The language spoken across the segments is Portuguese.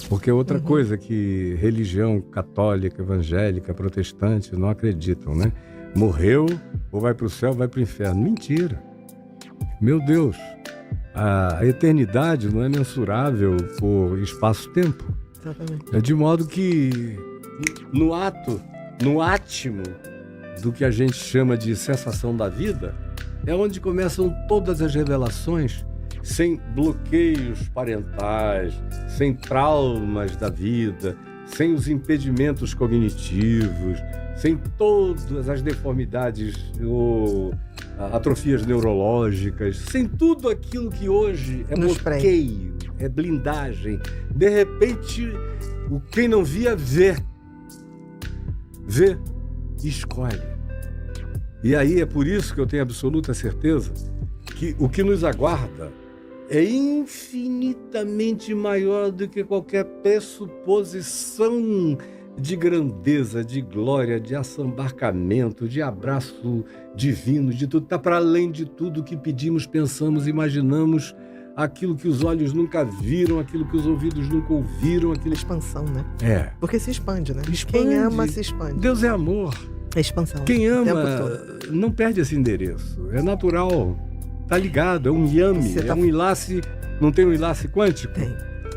Porque é outra coisa que religião católica, evangélica, protestante não acreditam, né? Morreu, ou vai para o céu, ou vai para o inferno. Mentira. Meu Deus, a eternidade não é mensurável por espaço-tempo. Exatamente. É de modo que no átimo do que a gente chama de cessação da vida, é onde começam todas as revelações, sem bloqueios parentais, sem traumas da vida, sem os impedimentos cognitivos, sem todas as deformidades ou atrofias neurológicas, sem tudo aquilo que hoje é bloqueio, é blindagem. De repente, quem não via, vê e escolhe. E aí é por isso que eu tenho absoluta certeza que o que nos aguarda é infinitamente maior do que qualquer pressuposição de grandeza, de glória, de assambarcamento, de abraço divino, de tudo. Está para além de tudo que pedimos, pensamos, imaginamos, aquilo que os olhos nunca viram, aquilo que os ouvidos nunca ouviram. Expansão, né? É. Porque se expande, né? Expande. Quem ama, se expande. Deus é amor. É expansão. Quem ama não perde esse endereço. É natural. Tá ligado. É um yame. É um enlace. Não tem um enlace quântico?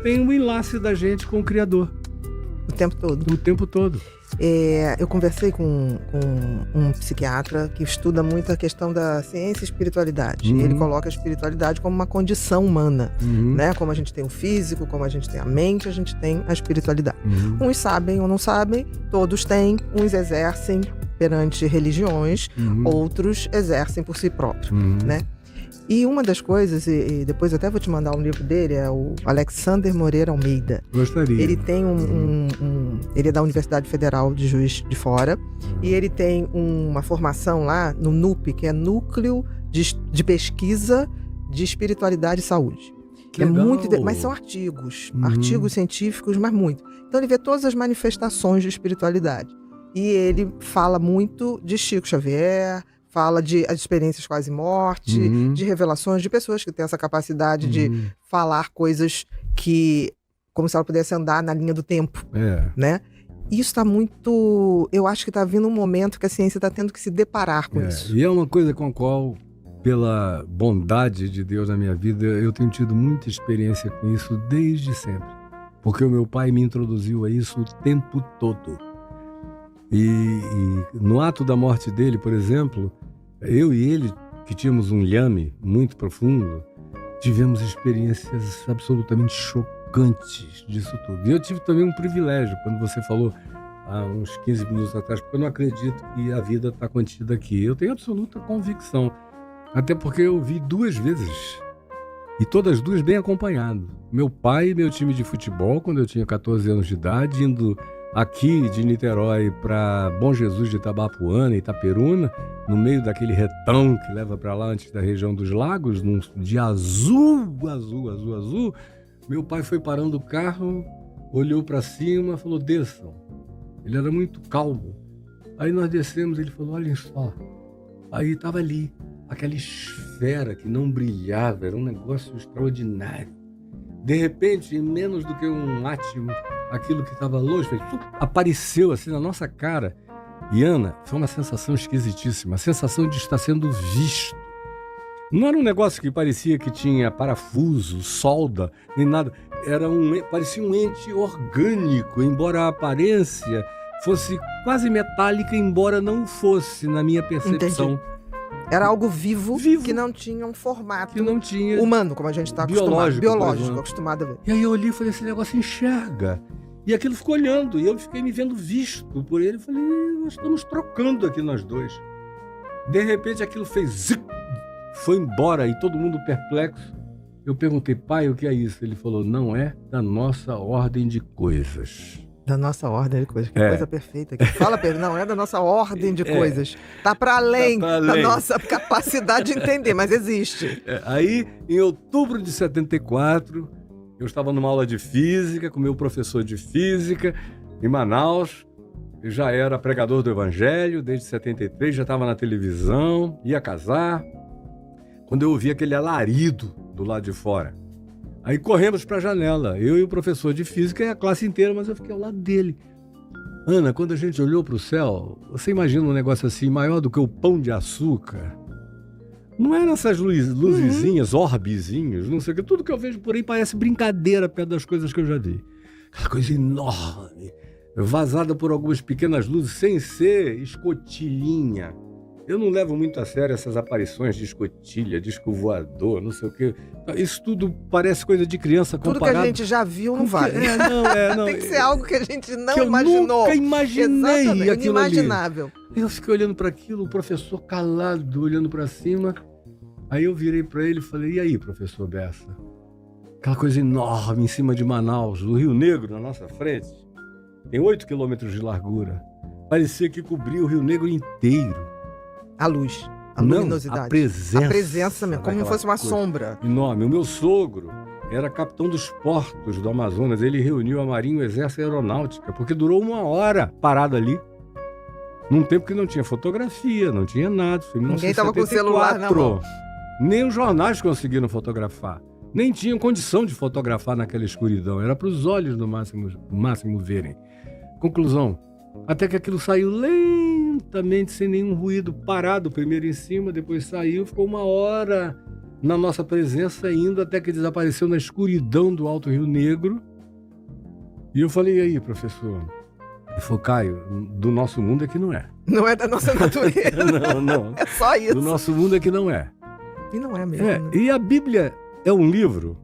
Tem um enlace da gente com o Criador. O tempo todo. O tempo todo. Eu conversei com um psiquiatra que estuda muito a questão da ciência e espiritualidade. Ele coloca a espiritualidade como uma condição humana, né? Como a gente tem o físico, como a gente tem a mente, a gente tem a espiritualidade. Uns sabem ou não sabem, todos têm, uns exercem perante religiões, outros exercem por si próprios, né? E uma das coisas, e depois até vou te mandar um livro dele, é o Alexander Moreira Almeida. Gostaria. Ele tem ele é da Universidade Federal de Juiz de Fora, e ele tem uma formação lá no NUP, que é Núcleo de Pesquisa de Espiritualidade e Saúde. Que legal. Mas são artigos científicos, mas muito. Então ele vê todas as manifestações de espiritualidade. E ele fala muito de Chico Xavier, fala de as experiências quase morte, de revelações de pessoas que têm essa capacidade de falar coisas que, como se ela pudesse andar na linha do tempo, né? Isso está muito... Eu acho que está vindo um momento que a ciência está tendo que se deparar com isso. E é uma coisa com a qual, pela bondade de Deus na minha vida, eu tenho tido muita experiência com isso desde sempre. Porque o meu pai me introduziu a isso o tempo todo. E no ato da morte dele, por exemplo, eu e ele, que tínhamos um yame muito profundo, tivemos experiências absolutamente chocantes disso tudo. E eu tive também um privilégio, quando você falou há uns 15 minutos atrás, porque eu não acredito que a vida está contida aqui. Eu tenho absoluta convicção, até porque eu vi 2 vezes, e todas 2 bem acompanhado. Meu pai e meu time de futebol, quando eu tinha 14 anos de idade, indo aqui de Niterói para Bom Jesus de Itabapuana, Itaperuna, no meio daquele retão que leva para lá antes da região dos lagos, num dia azul. Meu pai foi parando o carro, olhou para cima, falou: desçam. Ele era muito calmo. Aí nós descemos, ele falou: olhem só. Aí estava ali, aquela esfera que não brilhava, era um negócio extraordinário. De repente, em menos do que um átimo, aquilo que estava longe apareceu assim na nossa cara. E Ana, foi uma sensação esquisitíssima, a sensação de estar sendo visto. Não era um negócio que parecia que tinha parafuso, solda, nem nada. Parecia um ente orgânico, embora a aparência fosse quase metálica, embora não fosse, na minha percepção. Entendi. Era algo vivo que não tinha um formato humano, como a gente está acostumado. Biológico, acostumado a ver. E aí eu olhei e falei: esse negócio enxerga. E aquilo ficou olhando, e eu fiquei me vendo visto por ele. Eu falei: nós estamos trocando aqui nós 2. De repente aquilo fez zic, foi embora, e todo mundo perplexo. Eu perguntei: pai, o que é isso? Ele falou: não é da nossa ordem de coisas. Da nossa ordem de coisas. Que coisa perfeita. Que fala, Pedro, não é da nossa ordem de coisas. Tá para além da nossa capacidade de entender, mas existe. Aí, em outubro de 74, eu estava numa aula de física com meu professor de física em Manaus. Eu já era pregador do Evangelho desde 73, já estava na televisão, ia casar. Quando eu ouvi aquele alarido do lado de fora, Aí corremos para a janela, eu e o professor de física e a classe inteira, mas eu fiquei ao lado dele. Ana, quando a gente olhou para o céu, você imagina um negócio assim, maior do que o pão de açúcar? Não eram essas luzezinhas, orbezinhos, não sei o que. Tudo que eu vejo por aí parece brincadeira perto das coisas que eu já vi. Aquela coisa enorme, vazada por algumas pequenas luzes, sem ser escotilhinha. Eu não levo muito a sério essas aparições de escotilha, disco voador, não sei o quê. Isso tudo parece coisa de criança comparado... Tudo que a gente já viu não vale. Não. Tem que ser algo que a gente não que imaginou. Eu nunca imaginei aquilo inimaginável. Ali. Eu fiquei olhando para aquilo, o professor calado, olhando para cima. Aí eu virei para ele e falei, e aí, professor Bessa? Aquela coisa enorme em cima de Manaus, do Rio Negro, na nossa frente. Tem 8 quilômetros de largura. Parecia que cobria o Rio Negro inteiro. A luz, a luminosidade. A presença. A presença mesmo, como fosse uma sombra. Enorme. O meu sogro era capitão dos portos do Amazonas. Ele reuniu a Marinha e o Exército e a Aeronáutica, porque durou 1 hora parado ali. Num tempo que não tinha fotografia, não tinha nada. Foi Ninguém estava com o celular na mão. Nem os jornais conseguiram fotografar. Nem tinham condição de fotografar naquela escuridão. Era para os olhos, no máximo, verem. Conclusão. Até que aquilo saiu lentamente, sem nenhum ruído, parado, primeiro em cima, depois saiu, ficou 1 hora na nossa presença, indo até que desapareceu na escuridão do Alto Rio Negro. E eu falei, e aí, professor? Ele falou, Caio, do nosso mundo é que não é. Não é da nossa natureza. Não. É só isso. Do nosso mundo é que não é. E não é mesmo. Né? E a Bíblia é um livro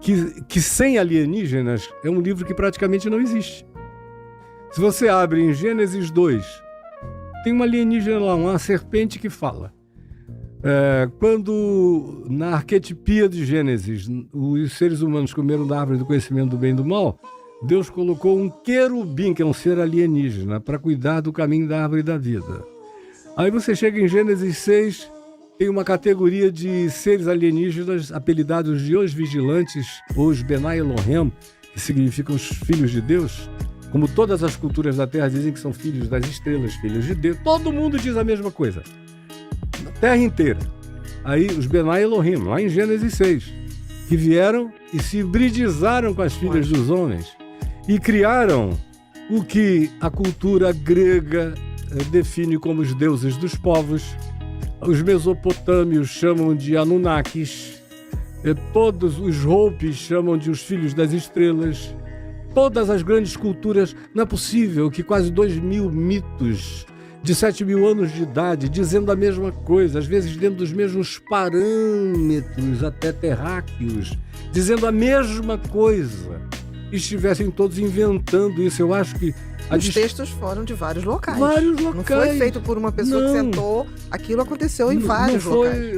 que sem alienígenas é um livro que praticamente não existe. Se você abre em Gênesis 2, tem uma alienígena lá, uma serpente que fala. Quando na arquetipia de Gênesis, os seres humanos comeram da árvore do conhecimento do bem e do mal, Deus colocou um querubim, que é um ser alienígena, para cuidar do caminho da árvore da vida. Aí você chega em Gênesis 6, tem uma categoria de seres alienígenas apelidados de os vigilantes, ou os Benai Elohim, que significam os filhos de Deus. Como todas as culturas da Terra dizem que são filhos das estrelas, filhos de Deus. Todo mundo diz a mesma coisa. Na Terra inteira. Aí os Benai Elohim, lá em Gênesis 6, que vieram e se hibridizaram com as filhas dos homens e criaram o que a cultura grega define como os deuses dos povos. Os mesopotâmios chamam de Anunnakis, todos os Hopis chamam de os filhos das estrelas. Todas as grandes culturas, não é possível que quase 2.000 mitos de 7.000 anos de idade, dizendo a mesma coisa, às vezes dentro dos mesmos parâmetros, até terráqueos, dizendo a mesma coisa, estivessem todos inventando isso. Eu acho que... Os textos foram de vários locais. Vários locais. Não foi feito por uma pessoa que sentou, aquilo aconteceu em vários locais.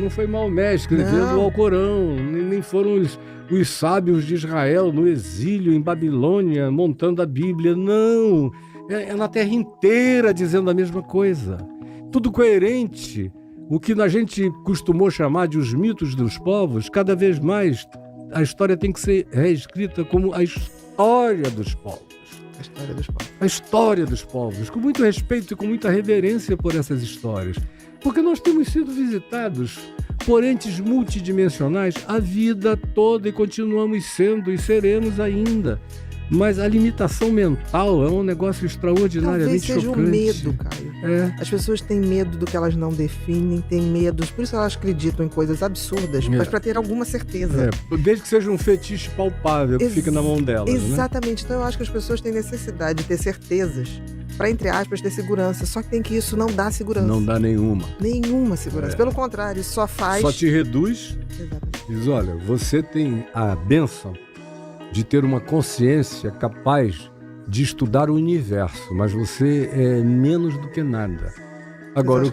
Não foi Maomé escrevendo o Alcorão, nem foram os sábios de Israel no exílio em Babilônia montando a Bíblia. Não, é na terra inteira dizendo a mesma coisa. Tudo coerente. O que a gente costumou chamar de os mitos dos povos, cada vez mais a história tem que ser reescrita como a história dos povos. A história dos povos, com muito respeito e com muita reverência por essas histórias. Porque nós temos sido visitados por entes multidimensionais a vida toda e continuamos sendo e seremos ainda. Mas a limitação mental é um negócio extraordinariamente chocante. Talvez seja o medo, Caio. As pessoas têm medo do que elas não definem, têm medo, por isso elas acreditam em coisas absurdas, mas para ter alguma certeza. Desde que seja um fetiche palpável que fica na mão delas. Exatamente. Né? Então eu acho que as pessoas têm necessidade de ter certezas para, entre aspas, ter segurança. Só que tem que isso não dá segurança. Não dá nenhuma. Nenhuma segurança. Pelo contrário, isso só faz... Só te reduz. Exatamente. Diz, olha, você tem a bênção de ter uma consciência capaz de estudar o universo, mas você é menos do que nada. Agora,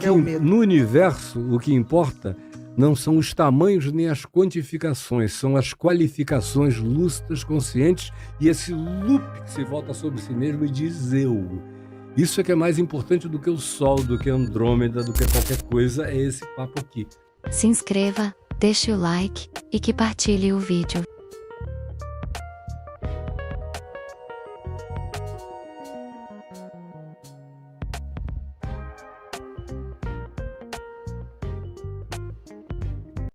no universo, o que importa não são os tamanhos nem as quantificações, são as qualificações lúcidas, conscientes e esse loop que se volta sobre si mesmo e diz eu. Isso é que é mais importante do que o Sol, do que Andrômeda, do que qualquer coisa, é esse papo aqui. Se inscreva, deixe o like e que partilhe o vídeo.